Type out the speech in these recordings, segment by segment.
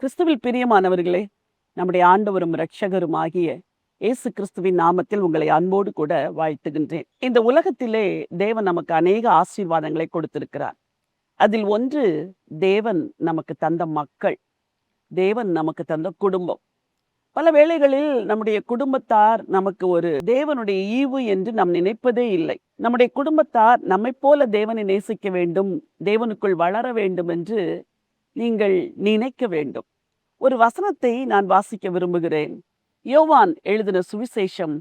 கிறிஸ்துவில் பிரியமானவர்களே, நம்முடைய ஆண்டவரும் இரட்சகரும் ஆகிய இயேசு கிறிஸ்துவின் நாமத்தில் உங்களை அன்போடு கூட வாழ்த்துகின்றேன். இந்த உலகத்திலே தேவன் நமக்கு அநேக ஆசீர்வாதங்களை கொடுத்திருக்கிறார். அதில் ஒன்று தேவன் நமக்கு தந்த மக்கள், தேவன் நமக்கு தந்த குடும்பம். பல வேளைகளில் நம்முடைய குடும்பத்தார் நமக்கு ஒரு தேவனுடைய ஈவு என்று நாம் நினைப்பதே இல்லை. நம்முடைய குடும்பத்தார் நம்மைப் போல தேவனை நேசிக்க வேண்டும், தேவனுக்குள் வளர வேண்டும் என்று நீங்கள் நினைக்க வேண்டும். ஒரு வசனத்தை நான் வாசிக்க விரும்புகிறேன். யோவான் எழுதின சுவிசேஷம்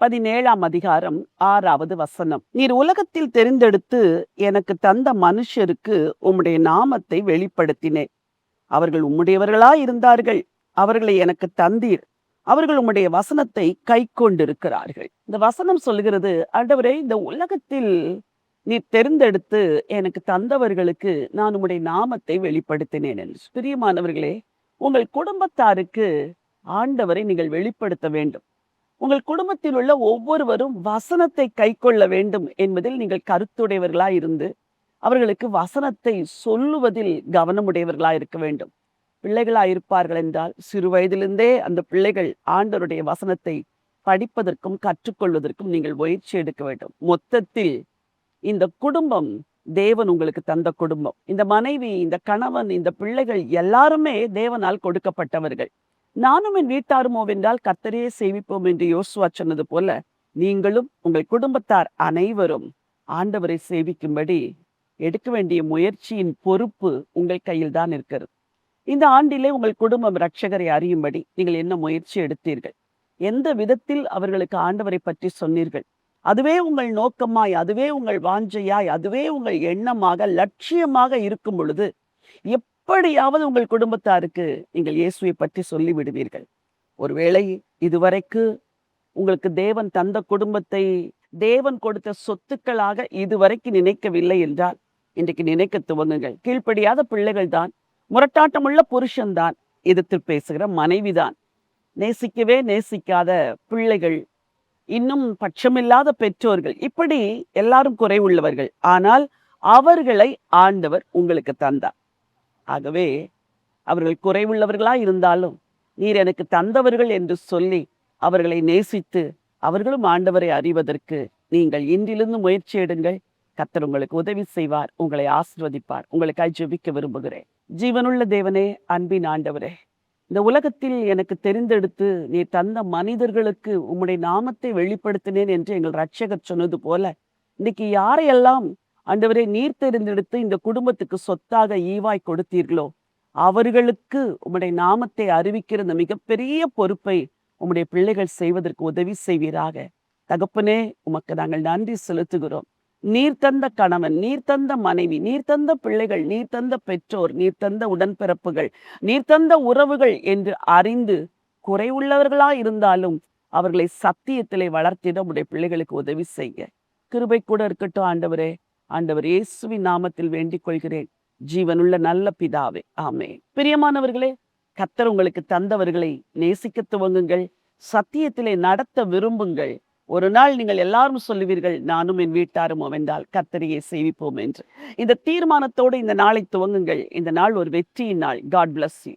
17ஆம் அதிகாரம் 6வது வசனம். நீர் உலகத்தில் தெரிந்தெடுத்து எனக்கு தந்த மனுஷருக்கு உம்முடைய நாமத்தை வெளிப்படுத்தினேன். அவர்கள் உம்முடையவர்களாய் இருந்தார்கள். அவர்களை எனக்கு தந்தீர். அவர்கள் உம்முடைய வசனத்தை கை கொண்டிருக்கிறார்கள். இந்த வசனம் சொல்லுகிறது, ஆண்டவரே, இந்த உலகத்தில் நீர் தெரிந்தெடுத்து எனக்கு தந்தவர்களுக்கு நான் உம்முடைய நாமத்தை வெளிப்படுத்தினேன் என்று. பிரியமானவர்களே, உங்கள் குடும்பத்தாருக்கு ஆண்டவரை நீங்கள் வெளிப்படுத்த வேண்டும். உங்கள் குடும்பத்தில் உள்ள ஒவ்வொருவரும் வசனத்தை கை கொள்ள வேண்டும் என்பதில் நீங்கள் கருத்துடையவர்களாய் இருந்து அவர்களுக்கு வசனத்தை சொல்லுவதில் கவனமுடையவர்களாய் இருக்க வேண்டும். பிள்ளைகளாய் இருப்பார்கள் என்றால் சிறு வயதிலிருந்தே அந்த பிள்ளைகள் ஆண்டவருடைய வசனத்தை படிப்பதற்கும் கற்றுக்கொள்வதற்கும் நீங்கள் முயற்சி எடுக்க வேண்டும். மொத்தத்தில் இந்த குடும்பம் தேவன் உங்களுக்கு தந்த குடும்பம். இந்த மனைவி, இந்த கணவன், இந்த பிள்ளைகள் எல்லாருமே தேவனால் கொடுக்கப்பட்டவர்கள். நானும் என் வீட்டாருமோ வென்றால் கர்த்தரையே சேவிப்போம் என்று யோசுவா சொன்னது போல நீங்களும் உங்கள் குடும்பத்தார் அனைவரும் ஆண்டவரை சேவிக்கும்படி எடுக்க வேண்டிய முயற்சியின் பொறுப்பு உங்கள் கையில் தான் இருக்கிறது. இந்த ஆண்டிலே உங்கள் குடும்பம் இரட்சகரை அறியும்படி நீங்கள் என்ன முயற்சி எடுத்தீர்கள்? எந்த விதத்தில் அவர்களுக்கு ஆண்டவரை பற்றி சொன்னீர்கள்? அதுவே உங்கள் நோக்கமாய், அதுவே உங்கள் வாஞ்சையாய், அதுவே உங்கள் எண்ணமாக, லட்சியமாக இருக்கும் பொழுது எப்படியாவது உங்கள் குடும்பத்தாருக்கு நீங்கள் இயேசுவை பற்றி சொல்லி விடுவீர்கள். ஒருவேளை இதுவரைக்கு உங்களுக்கு தேவன் தந்த குடும்பத்தை தேவன் கொடுத்த சொத்துக்களாக இதுவரைக்கு நினைக்கவில்லை என்றால் இன்றைக்கு நினைக்க துவங்குங்கள். கீழ்ப்படியாத பிள்ளைகள் தான், முரட்டாட்டமுள்ள புருஷன்தான், எதிர்த்து பேசுகிற மனைவிதான், நேசிக்கவே நேசிக்காத பிள்ளைகள், இன்னும் பட்சமில்லாத பெற்றோர்கள், இப்படி எல்லாரும் குறை உள்ளவர்கள். ஆனால் அவர்களை ஆண்டவர் உங்களுக்கு தந்தார். ஆகவே அவர்கள் குறைவுள்ளவர்களா இருந்தாலும் நீர் எனக்கு தந்தவர்கள் என்று சொல்லி அவர்களை நேசித்து அவர்களும் ஆண்டவரை அறிவதற்கு நீங்கள் இன்றிலிருந்து முயற்சி எடுங்கள். கர்த்தர் உங்களுக்கு உதவி செய்வார், உங்களை ஆசீர்வதிப்பார். உங்களுக்காய் ஜெபிக்க விரும்புகிறேன். ஜீவனுள்ள தேவனே, அன்பின் ஆண்டவரே, இந்த உலகத்தில் எனக்கு தெரிந்தெடுத்து நீ தந்த மனிதர்களுக்கு உம்முடைய நாமத்தை வெளிப்படுத்தினேன் என்று எங்கள் இரட்சகர் சொன்னது போல இன்னைக்கு யாரையெல்லாம் ஆண்டவரே நீர் தெரிந்தெடுத்து இந்த குடும்பத்துக்கு சொத்தாக ஈவாய் கொடுத்தீர்களோ அவர்களுக்கு உம்முடைய நாமத்தை அறிவிக்கிற இந்த மிகப்பெரிய பொறுப்பை உம்முடைய பிள்ளைகள் செய்வதற்கு உதவி செய்வீராக. தகப்பனே, உமக்கு நாங்கள் நன்றி செலுத்துகிறோம். நீர் தந்த கணவன், நீர் தந்த மனைவி, நீர் தந்த பிள்ளைகள், நீர் தந்த பெற்றோர், நீர் தந்த உடன்பிறப்புகள், நீர் தந்த உறவுகள் என்று அறிந்து குறைவுள்ளவர்களா இருந்தாலும் அவர்களை சத்தியத்திலே வளர்த்திட உடைய பிள்ளைகளுக்கு உதவி செய்ய கிருபை கூட இருக்கட்டும். ஆண்டவரே, ஆண்டவர் இயேசுவின் நாமத்தில் வேண்டிக் கொள்கிறேன், ஜீவனுள்ள நல்ல பிதாவே, ஆமென். பிரியமானவர்களே, கர்த்தர் உங்களுக்கு தந்தவர்களை நேசிக்க துவங்குங்கள், சத்தியத்திலே நடத்த விரும்புங்கள். ஒரு நாள் நீங்கள் எல்லாரும் சொல்லுவீர்கள், நானும் என் வீட்டாரும் வென்றால் கர்த்தரையே சேவிப்போம் என்று. இந்த தீர்மானத்தோடு இந்த நாளை துவங்குங்கள். இந்த நாள் ஒரு வெற்றியின் நாள். God bless you.